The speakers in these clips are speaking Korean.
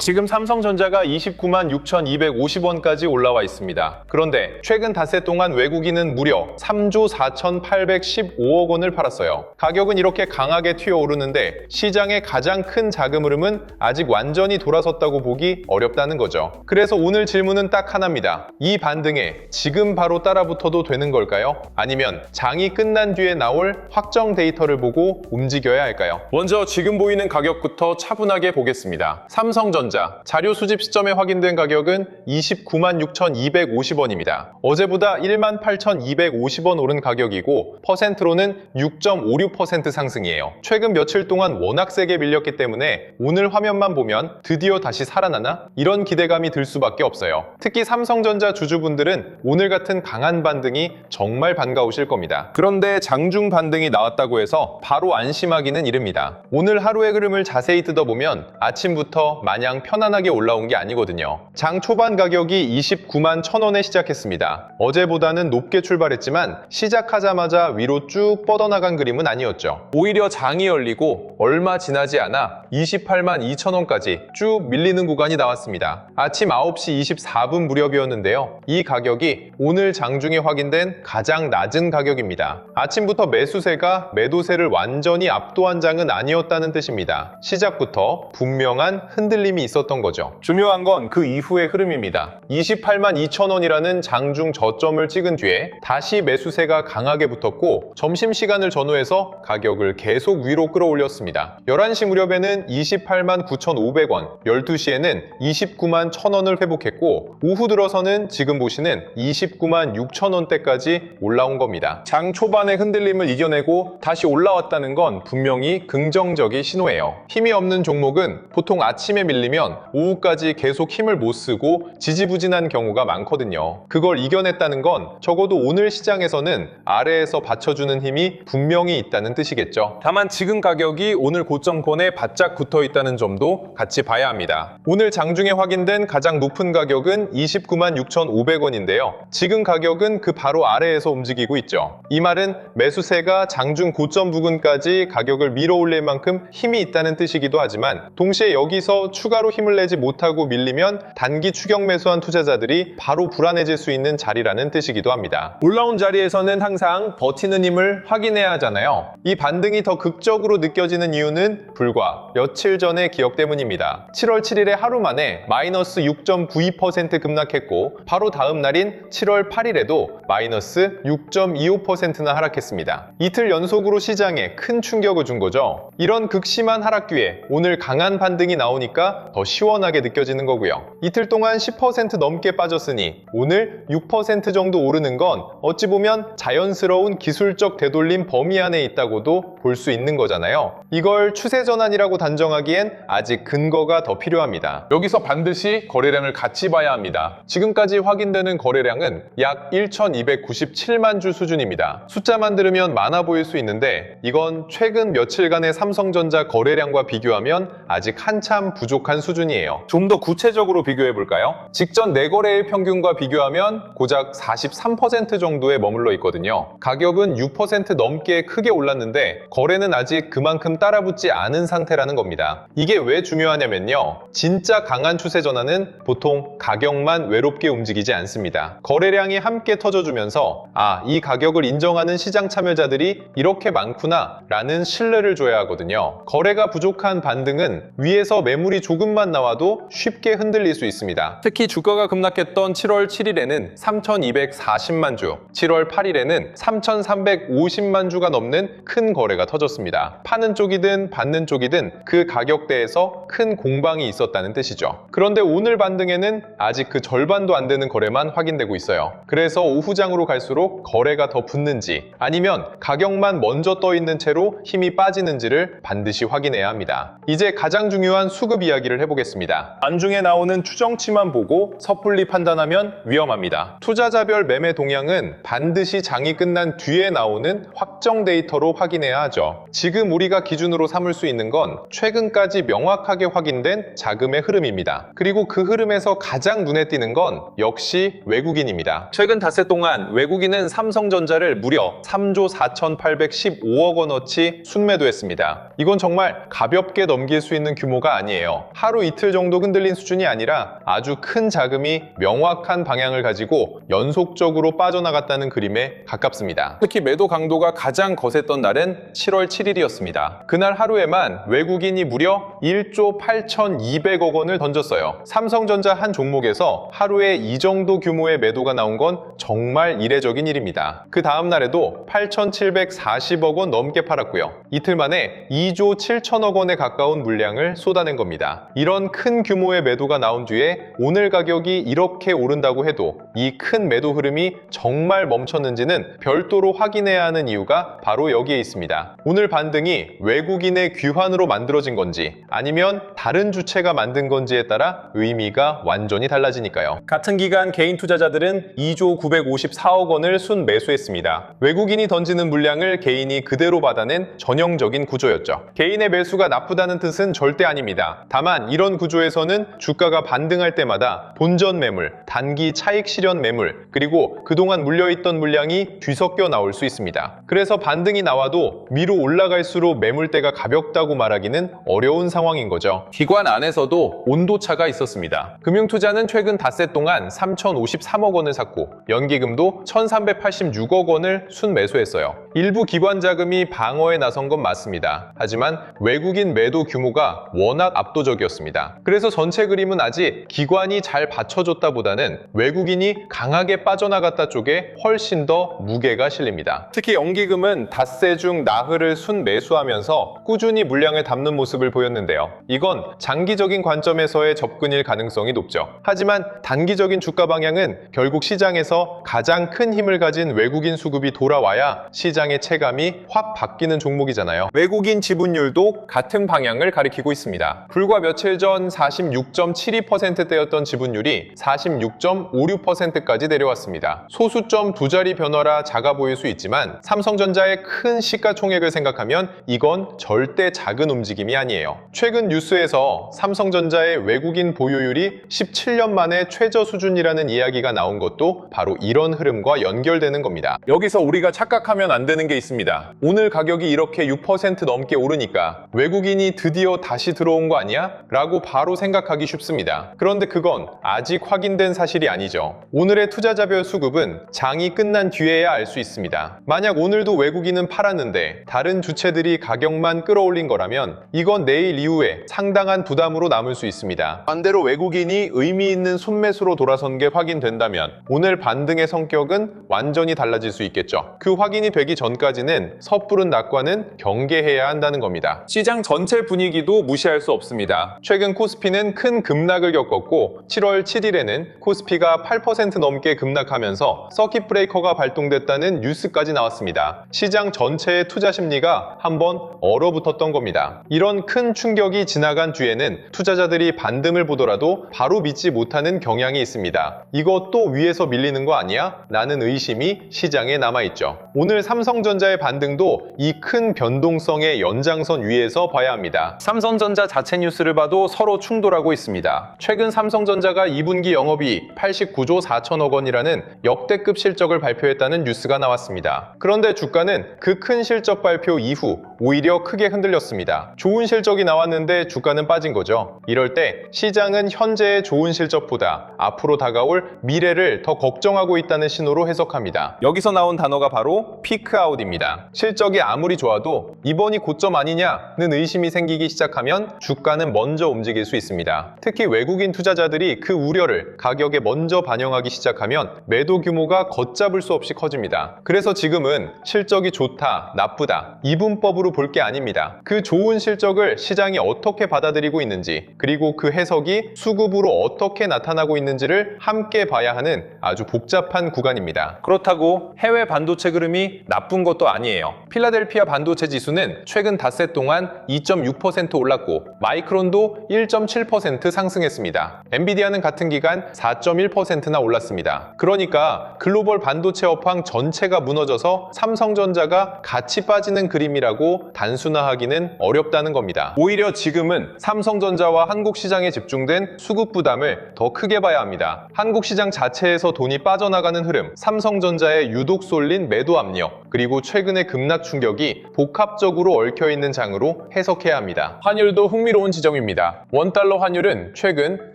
지금 삼성전자가 29만 6,250원까지 올라와 있습니다. 그런데 최근 닷새 동안 외국인은 무려 3조 4,815억 원을 팔았어요. 가격은 이렇게 강하게 튀어오르는데 시장의 가장 큰 자금 흐름은 아직 완전히 돌아섰다고 보기 어렵다는 거죠. 그래서 오늘 질문은 딱 하나입니다. 이 반등에 지금 바로 따라붙어도 되는 걸까요? 아니면 장이 끝난 뒤에 나올 확정 데이터를 보고 움직여야 할까요? 먼저 지금 보이는 가격부터 차분하게 보겠습니다. 삼성전자 자료 수집 시점에 확인된 가격은 29만 6,250원입니다. 어제보다 1만 8,250원 오른 가격이고 퍼센트로는 6.56% 상승이에요. 최근 며칠 동안 워낙 세게 밀렸기 때문에 오늘 화면만 보면 드디어 다시 살아나나? 이런 기대감이 들 수밖에 없어요. 특히 삼성전자 주주분들은 오늘 같은 강한 반등이 정말 반가우실 겁니다. 그런데 장중 반등이 나왔다고 해서 바로 안심하기는 이릅니다. 오늘 하루의 흐름을 자세히 뜯어보면 아침부터 마냥 편안하게 올라온 게 아니거든요. 장 초반 가격이 29만 1,000원에 시작했습니다. 어제보다는 높게 출발했지만 시작하자마자 위로 쭉 뻗어나간 그림은 아니었죠. 오히려 장이 열리고 얼마 지나지 않아 28만 2,000원까지 쭉 밀리는 구간이 나왔습니다. 아침 9시 24분 무렵이었는데요. 이 가격이 오늘 장중에 확인된 가장 낮은 가격입니다. 아침부터 매수세가 매도세를 완전히 압도한 장은 아니었다는 뜻입니다. 시작부터 분명한 흔들림이 있었던 거죠. 중요한 건 그 이후의 흐름입니다. 28만 2,000원이라는 장중 저점을 찍은 뒤에 다시 매수세가 강하게 붙었고 점심시간을 전후해서 가격을 계속 위로 끌어올렸습니다. 11시 무렵에는 28만 9,500원, 12시에는 29만 1,000원을 회복했고 오후 들어서는 지금 보시는 29만 6,000원대까지 올라온 겁니다. 장 초반의 흔들림을 이겨내고 다시 올라왔다는 건 분명히 긍정적인 신호예요. 힘이 없는 종목은 보통 아침에 밀리면 오후까지 계속 힘을 못 쓰고 지지부진한 경우가 많거든요. 그걸 이겨냈다는 건 적어도 오늘 시장에서는 아래에서 받쳐주는 힘이 분명히 있다는 뜻이겠죠. 다만 지금 가격이 오늘 고점권에 바짝 붙어 있다는 점도 같이 봐야 합니다. 오늘 장중에 확인된 가장 높은 가격은 29만 6,500원인데요. 지금 가격은 그 바로 아래에서 움직이고 있죠. 이 말은 매수세가 장중 고점 부근까지 가격을 밀어올릴 만큼 힘이 있다는 뜻이기도 하지만 동시에 여기서 추가로 힘을 내지 못하고 밀리면 단기 추격 매수한 투자자들이 바로 불안해질 수 있는 자리라는 뜻이기도 합니다. 올라온 자리에서는 항상 버티는 힘을 확인해야 하잖아요. 이 반등이 더 극적으로 느껴지는 이유는 불과 며칠 전의 기억 때문입니다. 7월 7일에 하루 만에 마이너스 6.92% 급락했고 바로 다음 날인 7월 8일에도 마이너스 6.25%나 하락했습니다. 이틀 연속으로 시장에 큰 충격을 준 거죠. 이런 극심한 하락 뒤에 오늘 강한 반등이 나오니까 더 시원하게 느껴지는 거고요. 이틀 동안 10% 넘게 빠졌으니 오늘 6% 정도 오르는 건 어찌 보면 자연스러운 기술적 되돌림 범위 안에 있다고도 볼 수 있는 거잖아요. 이걸 추세 전환이라고 단정하기엔 아직 근거가 더 필요합니다. 여기서 반드시 거래량을 같이 봐야 합니다. 지금까지 확인되는 거래량은 약 1,297만 주 수준입니다. 숫자만 들으면 많아 보일 수 있는데 이건 최근 며칠간의 삼성전자 거래량과 비교하면 아직 한참 부족한 수준이에요. 좀 더 구체적으로 비교해 볼까요? 직전 4거래일 평균과 비교하면 고작 43% 정도에 머물러 있거든요. 가격은 6% 넘게 크게 올랐는데 거래는 아직 그만큼 따라붙지 않은 상태라는 겁니다. 이게 왜 중요하냐면요. 진짜 강한 추세 전환은 보통 가격만 외롭게 움직이지 않습니다. 거래량이 함께 터져주면서 이 가격을 인정하는 시장 참여자들이 이렇게 많구나 라는 신뢰를 줘야 하거든요. 거래가 부족한 반등은 위에서 매물이 조금만 나와도 쉽게 흔들릴 수 있습니다. 특히 주가가 급락했던 7월 7일에는 3,240만 주, 7월 8일에는 3,350만 주가 넘는 큰 거래가 터졌습니다. 파는 쪽이든 받는 쪽이든 그 가격대에서 큰 공방이 있었다는 뜻이죠. 그런데 오늘 반등에는 아직 그 절반도 안 되는 거래만 확인되고 있어요. 그래서 오후장으로 갈수록 거래가 더 붙는지 아니면 가격만 먼저 떠 있는 채로 힘이 빠지는지를 반드시 확인해야 합니다. 이제 가장 중요한 수급 이야기를 해보겠습니다. 안중에 나오는 추정치만 보고 섣불리 판단하면 위험합니다. 투자자별 매매 동향은 반드시 장이 끝난 뒤에 나오는 확정 데이터로 확인해야 하죠. 지금 우리가 기준 기준으로 삼을 수 있는 건 최근까지 명확하게 확인된 자금의 흐름입니다. 그리고 그 흐름에서 가장 눈에 띄는 건 역시 외국인입니다. 최근 닷새 동안 외국인은 삼성전자를 무려 3조 4,815억 원어치 순매도했습니다. 이건 정말 가볍게 넘길 수 있는 규모가 아니에요. 하루 이틀 정도 흔들린 수준이 아니라 아주 큰 자금이 명확한 방향을 가지고 연속적으로 빠져나갔다는 그림에 가깝습니다. 특히 매도 강도가 가장 거셌던 날은 7월 7일이었습니다. 그날 하루에만 외국인이 무려 1조 8,200억 원을 던졌어요. 삼성전자 한 종목에서 하루에 이 정도 규모의 매도가 나온 건 정말 이례적인 일입니다. 그 다음 날에도 8,740억 원 넘게 팔았고요. 이틀 만에 2조 7천억 원에 가까운 물량을 쏟아낸 겁니다. 이런 큰 규모의 매도가 나온 뒤에 오늘 가격이 이렇게 오른다고 해도 이 큰 매도 흐름이 정말 멈췄는지는 별도로 확인해야 하는 이유가 바로 여기에 있습니다. 오늘 반등이 외국인의 귀환으로 만들어진 건지 아니면 다른 주체가 만든 건지에 따라 의미가 완전히 달라지니까요. 같은 기간 개인 투자자들은 2조 954억 원을 순매수했습니다. 외국인이 던지는 물량을 개인이 그대로 받아낸 전형적인 구조였죠. 개인의 매수가 나쁘다는 뜻은 절대 아닙니다. 다만 이런 구조에서는 주가가 반등할 때마다 본전 매물, 단기 차익 실현 매물, 그리고 그동안 물려있던 물량이 뒤섞여 나올 수 있습니다. 그래서 반등이 나와도 위로 올라갈수록 매물대가 가볍다고 말하기는 어려운 상황인 거죠. 기관 안에서도 온도차가 있었습니다. 금융투자는 최근 닷새 동안 3,053억 원을 샀고 연기금도 1,386억 원을 순매수했어요. 일부 기관 자금이 방어에 나선 건 맞습니다. 하지만 외국인 매도 규모가 워낙 압도적이었습니다. 그래서 전체 그림은 아직 기관이 잘 받쳐줬다보다는 외국인이 강하게 빠져나갔다 쪽에 훨씬 더 무게가 실립니다. 특히 연기금은 닷새 중 나흘을 순매수하면서 꾸준히 물량을 담는 모습을 보였는데요. 이건 장기적인 관점에서의 접근일 가능성이 높죠. 하지만 단기적인 주가 방향은 결국 시장에서 가장 큰 힘을 가진 외국인 수급이 돌아와야 시장의 체감이 확 바뀌는 종목이잖아요. 외국인 지분율도 같은 방향을 가리키고 있습니다. 불과 며칠 전 46.72%대였던 지분율이 46.56%까지 내려왔습니다. 소수점 두 자리 변화라 작아 보일 수 있지만 삼성전자의 큰 시가총액을 생각하면 이건 절대 작은 움직임이 아니에요. 최근 뉴스에서 삼성전자의 외국인 보유율이 17년 만에 최저 수준이라는 이야기가 나온 것도 바로 이런 흐름과 연결되는 겁니다. 여기서 우리가 착각하면 안 되는 게 있습니다. 오늘 가격이 이렇게 6% 넘게 오르니까 외국인이 드디어 다시 들어온 거 아니야? 라고 바로 생각하기 쉽습니다. 그런데 그건 아직 확인된 사실이 아니죠. 오늘의 투자자별 수급은 장이 끝난 뒤에야 알 수 있습니다. 만약 오늘도 외국인은 팔았는데 다른 주체들이 가격만 끌어올린 거라면 이건 내일 이후에 상당한 부담으로 남을 수 있습니다. 반대로 외국인이 의미 있는 순매수로 돌아선 게 확인된다면 오늘 반등의 성격은 완전히 달라질 수 있겠죠. 그 확인이 되기 전까지는 섣부른 낙관은 경계해야 한다는 겁니다. 시장 전체 분위기도 무시할 수 없습니다. 최근 코스피는 큰 급락을 겪었고 7월 7일에는 코스피가 8% 넘게 급락하면서 서킷 브레이커가 발동됐다는 뉴스까지 나왔습니다. 시장 전체의 투자 심리가 한번 얼어붙었던 겁니다. 이런 큰 충격이 지나간 뒤에는 투자자들이 반등을 보더라도 바로 믿지 못하는 경향이 있습니다. 이거 또 위에서 밀리는 거 아니야? 라는 의심이 시장에 남아있죠. 오늘 삼성전자의 반등도 이 큰 변동성의 연장선 위에서 봐야 합니다. 삼성전자 자체 뉴스를 봐도 서로 충돌하고 있습니다. 최근 삼성전자가 2분기 영업이익 89조 4천억 원이라는 역대급 실적을 발표했다는 뉴스가 나왔습니다. 그런데 주가는 그 큰 실적 발표 이후 오히려 크게 흔들렸습니다. 좋은 실적이 나왔는데 주가는 빠진 거죠. 이럴 때 시장은 현재의 좋은 실적보다 앞으로 다가올 미래를 더 걱정하고 있다는 신호로 해석합니다. 여기서 나온 단어가 바로 피크아웃입니다. 실적이 아무리 좋아도 이번이 고점 아니냐는 의심이 생기기 시작하면 주가는 먼저 움직일 수 있습니다. 특히 외국인 투자자들이 그 우려를 가격에 먼저 반영하기 시작하면 매도 규모가 걷잡을 수 없이 커집니다. 그래서 지금은 실적이 좋다, 나쁘다 이분법으로 볼 게 아닙니다. 그 좋은 실적을 시장이 어떻게 받아들이고 있는지 그리고 그 해석이 수급으로 어떻게 나타나고 있는지를 함께 봐야 하는 아주 복잡한 구간입니다. 그렇다고 해외 반도체 흐름이 나쁜 것도 아니에요. 필라델피아 반도체 지수는 최근 닷새 동안 2.6% 올랐고 마이크론도 1.7% 상승했습니다. 엔비디아는 같은 기간 4.1%나 올랐습니다. 그러니까 글로벌 반도체 업황 전체가 무너져서 삼성전자가 같이 빠지는 그림이라고 한다고 단순화하기는 어렵다는 겁니다. 오히려 지금은 삼성전자와 한국 시장에 집중된 수급 부담을 더 크게 봐야 합니다. 한국 시장 자체에서 돈이 빠져나가는 흐름, 삼성전자의 유독 쏠린 매도 압력, 그리고 최근의 급락 충격이 복합적으로 얽혀있는 장으로 해석해야 합니다. 환율도 흥미로운 지점입니다. 원달러 환율은 최근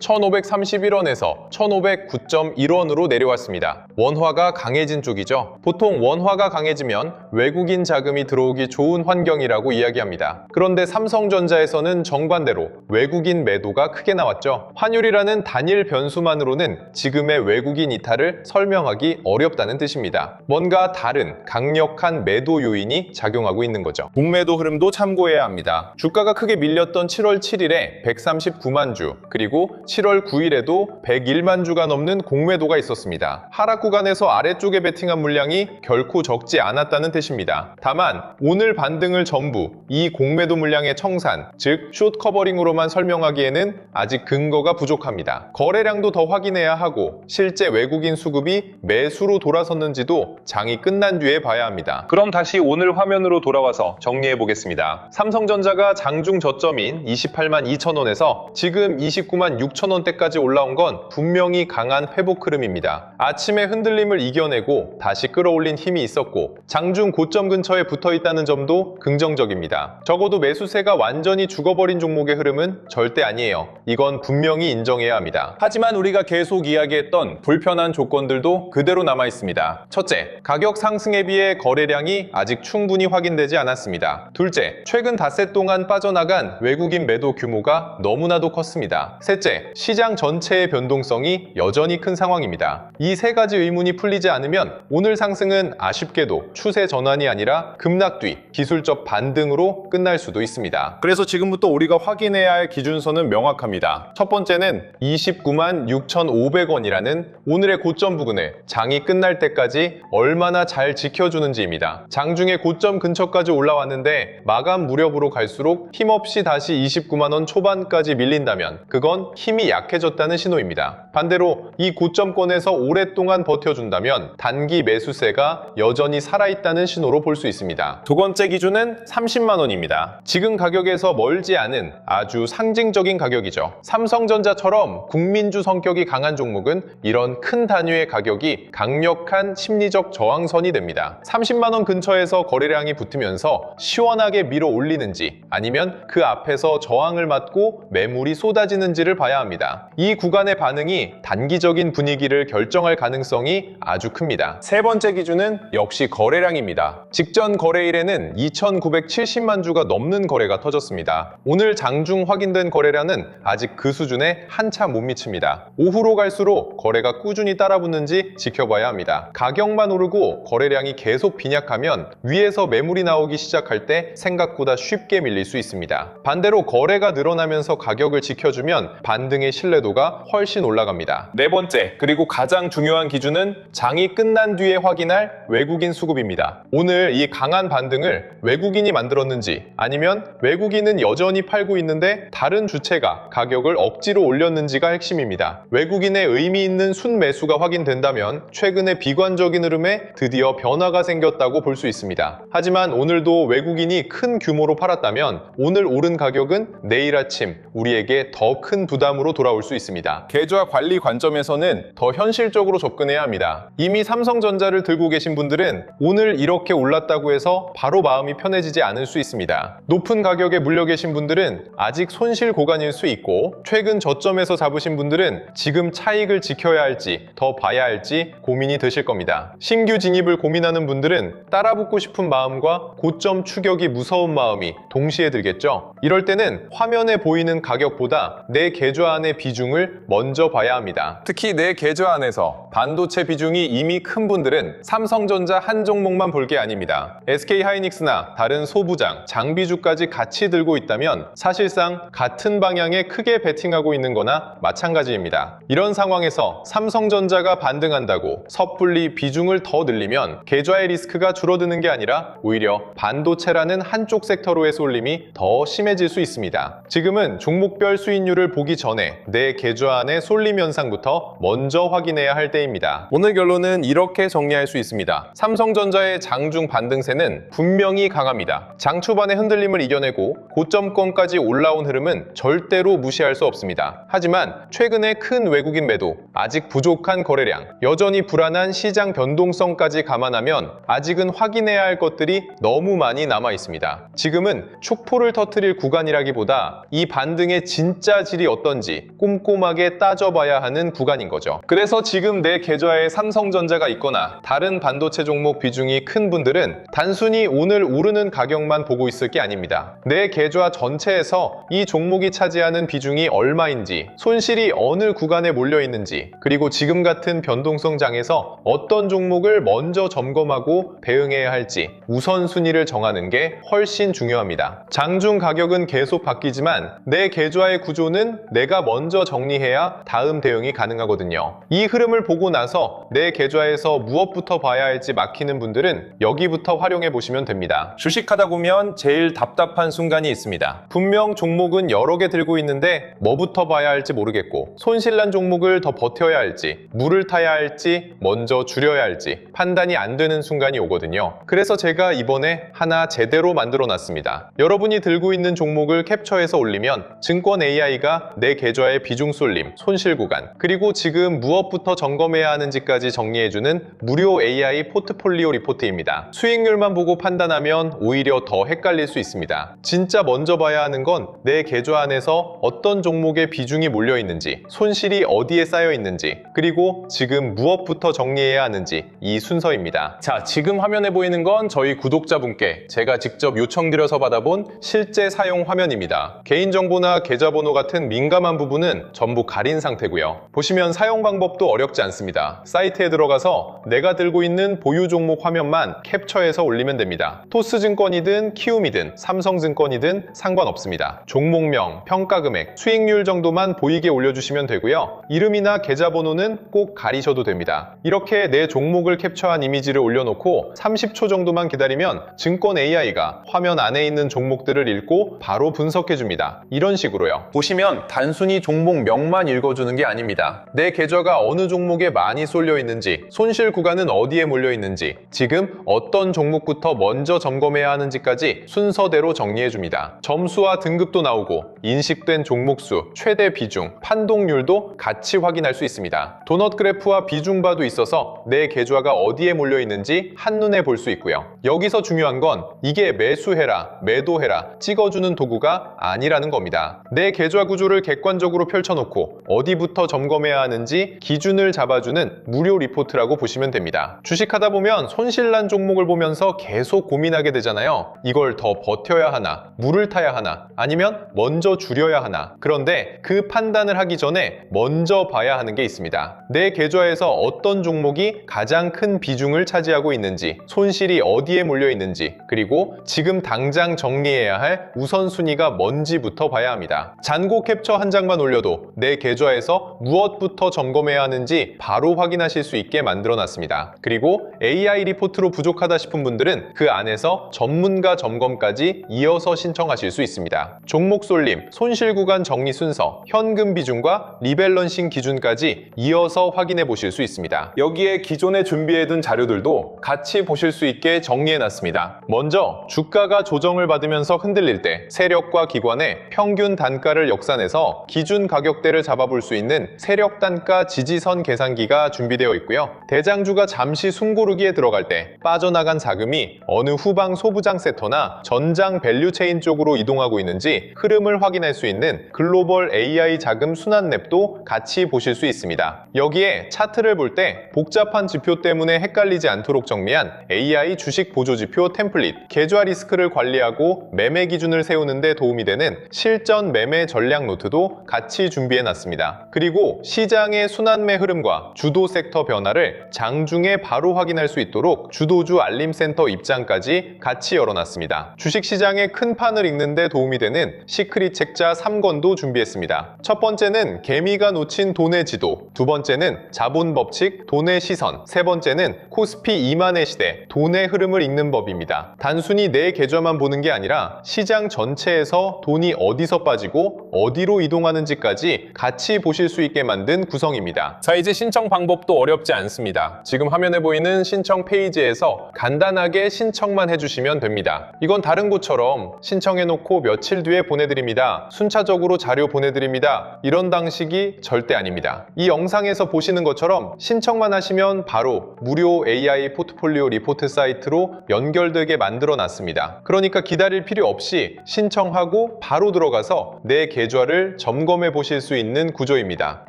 1531원에서 1509.1원으로 내려왔습니다. 원화가 강해진 쪽이죠. 보통 원화가 강해지면 외국인 자금이 들어오기 좋은 환경이라고 이야기합니다. 그런데 삼성전자에서는 정반대로 외국인 매도가 크게 나왔죠. 환율이라는 단일 변수만으로는 지금의 외국인 이탈을 설명하기 어렵다는 뜻입니다. 뭔가 다른 강력한 매도 요인이 작용하고 있는 거죠. 공매도 흐름도 참고해야 합니다. 주가가 크게 밀렸던 7월 7일에 139만 주, 그리고 7월 9일에도 101만 주가 넘는 공매도가 있었습니다. 하락 구간에서 아래쪽에 베팅한 물량이 결코 적지 않았다는 뜻입니다. 다만 오늘 반등을 전부 이 공매도 물량의 청산, 즉 숏 커버링으로만 설명하기에는 아직 근거가 부족합니다. 거래량도 더 확인해야 하고 실제 외국인 수급이 매수로 돌아섰는지도 장이 끝난 뒤에 봐야 합니다. 그럼 다시 오늘 화면으로 돌아와서 정리해 보겠습니다. 삼성전자가 장중 저점인 28만 2천원에서 지금 29만 6천원대까지 올라온 건 분명히 강한 회복 흐름입니다. 아침에 흔들림을 이겨내고 다시 끌어올린 힘이 있었고 장중 고점 근처에 붙어 있다는 점도 긍정적입니다. 적어도 매수세가 완전히 죽어버린 종목의 흐름은 절대 아니에요. 이건 분명히 인정해야 합니다. 하지만 우리가 계속 이야기했던 불편한 조건들도 그대로 남아 있습니다. 첫째, 가격 상승에 비해 거래량이 아직 충분히 확인되지 않았습니다. 둘째, 최근 닷새 동안 빠져나간 외국인 매도 규모가 너무나도 컸습니다. 셋째, 시장 전체의 변동성이 여전히 큰 상황입니다. 이 세 가지 의문이 풀리지 않으면 오늘 상승은 아쉽게도 추세 전환이 아니라 급락 뒤 기술적 반등으로 끝날 수도 있습니다. 그래서 지금부터 우리가 확인해야 할 기준선은 명확합니다. 첫 번째는 29만 6,500원이라는 오늘의 고점 부근을 장이 끝날 때까지 얼마나 잘 지켜주는지입니다. 장중에 고점 근처까지 올라왔는데 마감 무렵으로 갈수록 힘없이 다시 29만 원 초반까지 밀린다면 그건 힘이 약해졌다는 신호입니다. 반대로 이 고점권에서 오랫동안 버텨준다면 단기 매수세가 여전히 살아있다는 신호로 볼 수 있습니다. 두 번째 기준은 30만 원입니다. 지금 가격에서 멀지 않은 아주 상징적인 가격이죠. 삼성전자처럼 국민주 성격이 강한 종목은 이런 큰 단위의 가격이 강력한 심리적 저항선이 됩니다. 30만 원 근처에서 거래량이 붙으면서 시원하게 밀어 올리는지 아니면 그 앞에서 저항을 맞고 매물이 쏟아지는지를 봐야 합니다. 이 구간의 반응이 단기적인 분위기를 결정할 가능성이 아주 큽니다. 세 번째 기준은 역시 거래량입니다. 직전 거래일에는 2,970만 주가 넘는 거래가 터졌습니다. 오늘 장중 확인된 거래량은 아직 그 수준에 한참 못 미칩니다. 오후로 갈수록 거래가 꾸준히 따라붙는지 지켜봐야 합니다. 가격만 오르고 거래량이 계속 빈약하면 위에서 매물이 나오기 시작할 때 생각보다 쉽게 밀릴 수 있습니다. 반대로 거래가 늘어나면서 가격을 지켜주면 반등의 신뢰도가 훨씬 올라갑니다. 네 번째, 그리고 가장 중요한 기준은 장이 끝난 뒤에 확인할 외국인 수급입니다. 오늘 이 강한 반등을 외국인이 만들었는지 아니면 외국인은 여전히 팔고 있는데 다른 주체가 가격을 억지로 올렸는지가 핵심입니다. 외국인의 의미 있는 순매수가 확인된다면 최근의 비관적인 흐름에 드디어 변화가 생겼다고 볼 수 있습니다. 하지만 오늘도 외국인이 큰 규모로 팔았다면 오늘 오른 가격은 내일 아침 우리에게 더 큰 부담으로 돌아올 수 있습니다. 계좌 관리 관점에서는 더 현실적으로 접근해야 합니다. 이미 삼성전자를 들고 계신 분들은 오늘 이렇게 올랐다고 해서 바로 마음이 편해지지 않을 수 있습니다. 높은 가격에 물려 계신 분들은 아직 손실 구간일 수 있고 최근 저점에서 잡으신 분들은 지금 차익을 지켜야 할지 더 봐야 할지 고민이 되실 겁니다. 신규 진입을 고민하는 분들은 따라붙고 싶은 마음과 고점 추격이 무서운 마음이 동시에 들겠죠. 이럴 때는 화면에 보이는 가격보다 내 계좌 안의 비중을 먼저 봐야 합니다. 특히 내 계좌 안에서 반도체 비중이 이미 큰 분들은 삼성전자 한 종목만 볼 게 아닙니다. SK하이닉스나 다른 소부장, 장비주까지 같이 들고 있다면 사실상 같은 방향에 크게 베팅하고 있는 거나 마찬가지입니다. 이런 상황에서 삼성전자가 반등한다고 섣불리 비중을 더 늘리면 계좌의 리스크가 줄어드는 게 아니라 오히려 반도체라는 한쪽 섹터로의 쏠림이 더 심해질 수 있습니다. 지금은 종목별 수익률을 보기 전에 내 계좌 안의 쏠림 현상부터 먼저 확인해야 할 때입니다. 오늘 결론은 이렇게 정리할 수 있습니다. 삼성전자의 장중 반등세는 분명히 강합니다. 강합니다. 장 초반의 흔들림을 이겨내고 고점권까지 올라온 흐름은 절대로 무시할 수 없습니다. 하지만 최근의 큰 외국인 매도, 아직 부족한 거래량, 여전히 불안한 시장 변동성까지 감안하면 아직은 확인해야 할 것들이 너무 많이 남아 있습니다. 지금은 축포를 터뜨릴 구간이라기보다 이 반등의 진짜 질이 어떤지 꼼꼼하게 따져봐야 하는 구간인 거죠. 그래서 지금 내 계좌에 삼성전자가 있거나 다른 반도체 종목 비중이 큰 분들은 단순히 오늘 오르는 가격만 보고 있을 게 아닙니다. 내 계좌 전체에서 이 종목이 차지하는 비중이 얼마인지, 손실이 어느 구간에 몰려 있는지, 그리고 지금 같은 변동성 장에서 어떤 종목을 먼저 점검하고 대응해야 할지 우선순위를 정하는 게 훨씬 중요합니다. 장중 가격은 계속 바뀌지만 내 계좌의 구조는 내가 먼저 정리해야 다음 대응이 가능하거든요. 이 흐름을 보고 나서 내 계좌에서 무엇부터 봐야 할지 막히는 분들은 여기부터 활용해 보시면 됩니다. 주식하다 보면 제일 답답한 순간이 있습니다. 분명 종목은 여러 개 들고 있는데 뭐부터 봐야 할지 모르겠고, 손실난 종목을 더 버텨야 할지, 물을 타야 할지, 먼저 줄여야 할지 판단이 안 되는 순간이 오거든요. 그래서 제가 이번에 하나 제대로 만들어 놨습니다. 여러분이 들고 있는 종목을 캡처해서 올리면 증권 AI가 내 계좌의 비중 쏠림, 손실 구간, 그리고 지금 무엇부터 점검해야 하는지까지 정리해주는 무료 AI 포트폴리오 리포트입니다. 수익률만 보고 판단하면 오히려 더 헷갈릴 수 있습니다. 진짜 먼저 봐야 하는 건 내 계좌 안에서 어떤 종목의 비중이 몰려 있는지, 손실이 어디에 쌓여 있는지, 그리고 지금 무엇부터 정리해야 하는지, 이 순서입니다. 자, 지금 화면에 보이는 건 저희 구독자분께 제가 직접 요청드려서 받아본 실제 사용 화면입니다. 개인정보나 계좌번호 같은 민감한 부분은 전부 가린 상태고요. 보시면 사용 방법도 어렵지 않습니다. 사이트에 들어가서 내가 들고 있는 보유 종목 화면만 캡처해서 올리면 됩니다. 토스증권이든 키움이든 삼성증권이든 상관없습니다. 종목명, 평가금액, 수익률 정도만 보이게 올려주시면 되고요. 이름이나 계좌번호는 꼭 가리셔도 됩니다. 이렇게 내 종목을 캡처한 이미지를 올려놓고 30초 정도만 기다리면 증권 AI가 화면 안에 있는 종목들을 읽고 바로 분석해줍니다. 이런 식으로요. 보시면 단순히 종목명만 읽어주는 게 아닙니다. 내 계좌가 어느 종목에 많이 쏠려 있는지, 손실 구간은 어디에 몰려 있는지, 지금 어떤 종목부터 먼저 점검해야 하는지까지 순서대로 정리해줍니다. 점수와 등급도 나오고 인식된 종목수, 최대 비중, 판독률도 같이 확인할 수 있습니다. 도넛 그래프와 비중바도 있어서 내 계좌가 어디에 몰려 있는지 한눈에 볼 수 있고요. 여기서 중요한 건 이게 매수해라, 매도해라 찍어주는 도구가 아니라는 겁니다. 내 계좌 구조를 객관적으로 펼쳐놓고 어디부터 점검해야 하는지 기준을 잡아주는 무료 리포트라고 보시면 됩니다. 주식하다 보면 손실난 종목을 보면서 계속 고민하게 되잖아요. 이걸 더 버텨야 하나, 물을 타야 하나, 아니면 먼저 줄여야 하나. 그런데 그 판단을 하기 전에 먼저 봐야 하는 게 있습니다. 내 계좌에서 어떤 종목이 가장 큰 비중을 차지하고 있는지, 손실이 어디에 몰려 있는지, 그리고 지금 당장 정리해야 할 우선순위가 뭔지부터 봐야 합니다. 잔고 캡처 한 장만 올려도 내 계좌에서 무엇부터 점검해야 하는지 바로 확인하실 수 있게 만들어 놨습니다. 그리고 AI 리포트로 부족하다 싶은 분들은 그 안에서 전문가 점검까지 이어서 신청하실 수 있습니다. 종목 쏠림, 손실 구간 정리 순서, 현금 비중과 리밸런싱 기준까지 이어서 확인해 보실 수 있습니다. 여기에 기존에 준비해둔 자료들도 같이 보실 수 있게 정리해 놨습니다. 먼저 주가가 조정을 받으면서 흔들릴 때 세력과 기관의 평균 단가를 역산해서 기준 가격대를 잡아볼 수 있는 세력 단가 지지선 계산기가 준비되어 있고요. 대장주가 잠시 숨고르기에 들어갈 때 빠져나간 자금이 어느 후방 소부장 섹터나 전장 밸류체인 쪽으로 이동하고 있는지 흐름을 확인할 수 있는 글로벌 AI 자금 순환 랩도 같이 보실 수 있습니다. 여기에 차트를 볼 때 복잡한 지표 때문에 헷갈리지 않도록 정리한 AI 주식 보조지표 템플릿, 계좌 리스크를 관리하고 매매 기준을 세우는 데 도움이 되는 실전 매매 전략 노트도 같이 준비해 놨습니다. 그리고 시장의 순환매 흐름과 주도 섹터 변화를 장중에 바로 확인할 수 있도록 주도주 알림센터 입장까지 같이 열어놨습니다. 주식시장의 큰 판을 읽는 데 도움이 되는 시크릿 책자 3권도 준비했습니다. 첫 번째는 개미가 놓친 돈의 지도, 두 번째는 자본 법칙, 돈의 시선, 세 번째는 코스피 2만의 시대, 돈의 흐름을 읽는 법입니다. 단순히 내 계좌만 보는 게 아니라 시장 전체에서 돈이 어디서 빠지고 어디로 이동하는지까지 같이 보실 수 있게 만든 구성입니다. 자, 이제 신청 방법도 어렵지 않습니다. 지금 화면에 보이는 신청 페이지에서 간단하게 신청만 해주시면 주시면 됩니다. 이건 다른 곳처럼 신청해놓고 며칠 뒤에 보내드립니다. 순차적으로 자료 보내드립니다. 이런 방식이 절대 아닙니다. 이 영상에서 보시는 것처럼 신청만 하시면 바로 무료 AI 포트폴리오 리포트 사이트로 연결되게 만들어 놨습니다. 그러니까 기다릴 필요 없이 신청하고 바로 들어가서 내 계좌를 점검해 보실 수 있는 구조입니다.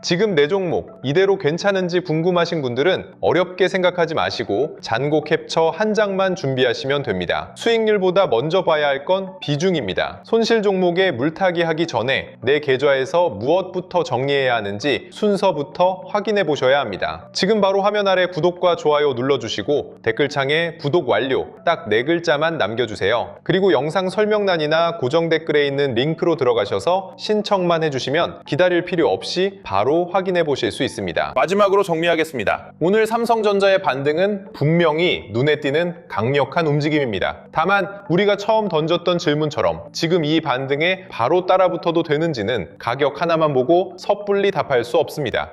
지금 내 종목 이대로 괜찮은지 궁금하신 분들은 어렵게 생각하지 마시고 잔고 캡처 한 장만 준비하시면 됩니다. 수익률보다 먼저 봐야 할 건 비중입니다. 손실 종목에 물타기 하기 전에 내 계좌에서 무엇부터 정리해야 하는지 순서부터 확인해 보셔야 합니다. 지금 바로 화면 아래 구독과 좋아요 눌러주시고 댓글창에 구독 완료 딱 4글자만 남겨주세요. 그리고 영상 설명란이나 고정 댓글에 있는 링크로 들어가셔서 신청만 해주시면 기다릴 필요 없이 바로 확인해 보실 수 있습니다. 마지막으로 정리하겠습니다. 오늘 삼성전자의 반등은 분명히 눈에 띄는 강력한 움직임입니다. 다만 우리가 처음 던졌던 질문처럼 지금 이 반등에 바로 따라붙어도 되는지는 가격 하나만 보고 섣불리 답할 수 없습니다.